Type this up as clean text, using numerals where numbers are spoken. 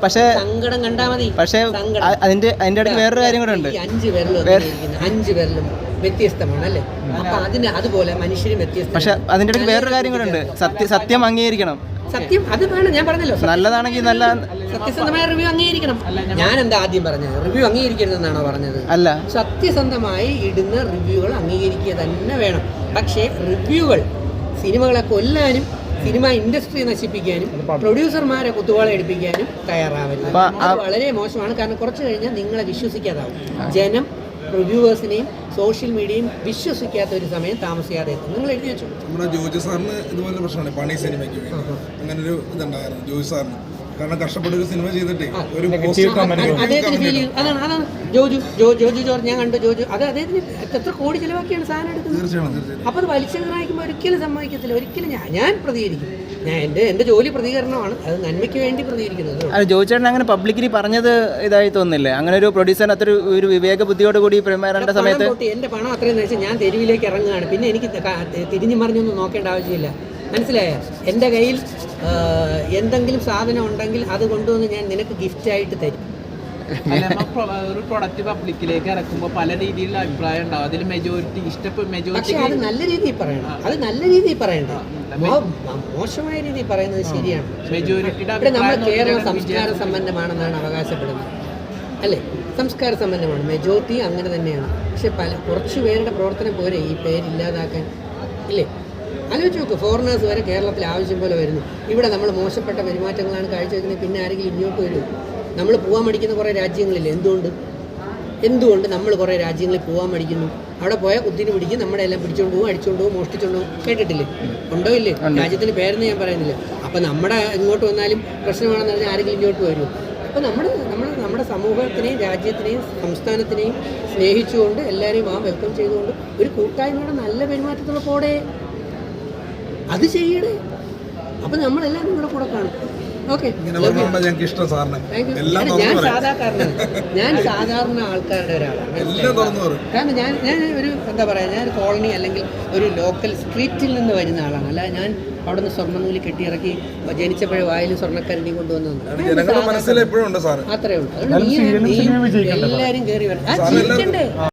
പക്ഷേ സങ്കടം കണ്ടാൽ മതി. പക്ഷേ അതിന്റെ ഇടയ്ക്ക് വേറൊരു കാര്യം കൂടെ ഉണ്ട്. 5 പേരിലും വ്യത്യസ്തമാണ് അല്ലേ? അപ്പൊ അതുപോലെ മനുഷ്യരും വ്യത്യസ്തം. പക്ഷെ അതിന്റെ ഇടയ്ക്ക് വേറൊരു കാര്യം കൂടെ ഉണ്ട്. സത്യം അംഗീകരിക്കണം. സത്യം അത് വേണം. ഞാൻ പറഞ്ഞല്ലോ, നല്ലതാണെങ്കിൽ നല്ല സത്യസന്ധമായ റിവ്യൂ അംഗീകരിക്കണം. ഞാൻ എന്താ ആദ്യം പറഞ്ഞത്? റിവ്യൂ അംഗീകരിക്കരുതെന്നാണോ പറഞ്ഞത്? അല്ല, സത്യസന്ധമായി ഇടുന്ന റിവ്യൂകൾ അംഗീകരിക്കുക തന്നെ വേണം. പക്ഷേ റിവ്യൂകൾ സിനിമകളെ കൊല്ലാനും സിനിമ ഇൻഡസ്ട്രി നശിപ്പിക്കാനും പ്രൊഡ്യൂസർമാരെ കുത്തുവാള എടുപ്പിക്കാനും തയ്യാറാവരുത്. അത് വളരെ മോശമാണ്. കാരണം കുറച്ച് കഴിഞ്ഞാൽ നിങ്ങളെ വിശ്വസിക്കാതാവും. ജനം റിവ്യൂവേഴ്സിനെയും സോഷ്യൽ മീഡിയയും വിശ്വസിക്കാത്ത ഒരു സമയം താമസിയാതെ എത്തും. നിങ്ങൾ എഴുതി വെച്ചു. നമ്മുടെ ജോജി സാറിന് ഇതുപോലെ പ്രശ്നമാണ്. പണി സിനിമയ്ക്ക് അങ്ങനെ ഒരു ഇതുണ്ടായിരുന്നു ജോജി സാറിന്. കാരണം കഷ്ടപ്പെട്ടൊരു സിനിമ ചെയ്തിട്ടേ ഒരു അദ്ദേഹത്തിന് ഫീൽ ചെയ്യും. അതാണ് ജോജു ജോർജ്. ഞാൻ കണ്ടു ജോജു. അത് അദ്ദേഹത്തിന് എത്ര കോടി ചിലവാക്കിയാണ് സാധനം എടുക്കുന്നത്. അപ്പോൾ അത് വലിച്ചെറിയിക്കുമ്പോൾ ഒരിക്കലും സമ്മതിക്കത്തില്ല. ഒരിക്കലും ഞാൻ പ്രതികരിക്കും. എൻ്റെ ജോലി പ്രതികരണമാണ്. അത് നന്മയ്ക്ക് വേണ്ടി പ്രതികരിക്കുന്നത്. ജോജി ചേട്ടൻ അങ്ങനെ പബ്ലിക്കലി പറഞ്ഞത് ഇതായി തോന്നുന്നില്ലേ? അങ്ങനെ ഒരു പ്രൊഡ്യൂസറിന് അത്ര ഒരു വിവേക ബുദ്ധിയോട് കൂടി പെരുമാറേണ്ട സമയത്ത് എൻ്റെ പണം അത്രയും വെച്ചാൽ ഞാൻ തെരുവിലേക്ക് ഇറങ്ങുകയാണ്. പിന്നെ എനിക്ക് തിരിഞ്ഞു മറിഞ്ഞൊന്നും നോക്കേണ്ട ആവശ്യമില്ല. മനസ്സിലായ? എൻ്റെ കയ്യിൽ എന്തെങ്കിലും സാധനം ഉണ്ടെങ്കിൽ അത് കൊണ്ടുവന്ന് ഞാൻ നിനക്ക് ഗിഫ്റ്റായിട്ട് തരും. ഒരു പ്രൊഡക്റ്റ് പബ്ലിക്കിലേക്ക് ഇറക്കുമ്പോൾ പല രീതിയിലുള്ള അഭിപ്രായം ഉണ്ടാവും. അതിൽ മെജോറിറ്റി പക്ഷേ അത് നല്ല രീതിയിൽ പറയണം. അത് നല്ല രീതിയിൽ പറയണ്ട. മോശമായ രീതിയിൽ പറയുന്നത് ശരിയാണ്. ഇവിടെ നമ്മൾ കേരളം സംസ്കാര സമ്പന്നമാണെന്നാണ് അവകാശപ്പെടുന്നത് അല്ലേ? സംസ്കാര സമ്പന്നമാണ്. മെജോറിറ്റി അങ്ങനെ തന്നെയാണ്. പക്ഷെ കുറച്ച് പേരുടെ പ്രവർത്തനം പോരെ ഈ പേരില്ലാതാക്കാൻ ഇല്ലേ? ആലോചിച്ച് നോക്ക്. ഫോറിനേഴ്സ് വരെ കേരളത്തിൽ ആവശ്യം പോലെ വരുന്നു. ഇവിടെ നമ്മൾ മോശപ്പെട്ട പെരുമാറ്റങ്ങളാണ് കാഴ്ചവെക്കുന്നത്. പിന്നെ ആരെങ്കിലും ഇങ്ങോട്ട് വരും? നമ്മൾ പോകാൻ മടിക്കുന്ന കുറേ രാജ്യങ്ങളില്ലേ? എന്തുകൊണ്ട് നമ്മൾ കുറേ രാജ്യങ്ങളിൽ പോകാൻ മടിക്കുന്നു? അവിടെ പോയാൽ കുത്തിന് പിടിക്കും, നമ്മുടെ എല്ലാം പിടിച്ചുകൊണ്ട് പോകും, അടിച്ചുകൊണ്ട് പോകും, മോഷ്ടിച്ചുകൊണ്ട് പോകും. കേട്ടിട്ടില്ലേ? ഉണ്ടോ ഇല്ലേ? രാജ്യത്തിന് പേരെന്ന് ഞാൻ പറയുന്നില്ല. അപ്പം നമ്മുടെ ഇങ്ങോട്ട് വന്നാലും പ്രശ്നമാണെന്ന് പറഞ്ഞാൽ ആരെങ്കിലും ഇങ്ങോട്ട് വരുമോ? അപ്പോൾ നമ്മുടെ സമൂഹത്തിനെയും രാജ്യത്തിനെയും സംസ്ഥാനത്തിനെയും സ്നേഹിച്ചുകൊണ്ട് എല്ലാവരെയും വെൽക്കം ചെയ്തുകൊണ്ട് ഒരു കൂട്ടായ്മയുടെ നല്ല പെരുമാറ്റത്തോടെ പോടെ അത് ചെയ്യണേ. അപ്പം നമ്മളെല്ലാം നിങ്ങളുടെ കൂടെ കാണും. ഓക്കെ. ഞാൻ സാധാരണ ആൾക്കാരുടെ ഒരാളാണ്. കാരണം ഞാൻ ഒരു എന്താ പറയുക, ഞാൻ ഒരു കോളനി അല്ലെങ്കിൽ ഒരു ലോക്കൽ സ്ട്രീറ്റിൽ നിന്ന് വരുന്ന ആളാണ്. അല്ല ഞാൻ അവിടെ നിന്ന് സ്വർണ്ണനൂലി കെട്ടിയിറക്കി ജനിച്ചപ്പോഴേ വായിൽ സ്വർണ്ണക്കരണ്ടി കൊണ്ടുവന്നു അത്രേ ഉള്ളൂ. അതുകൊണ്ട് എല്ലാവരും കയറി വരണം.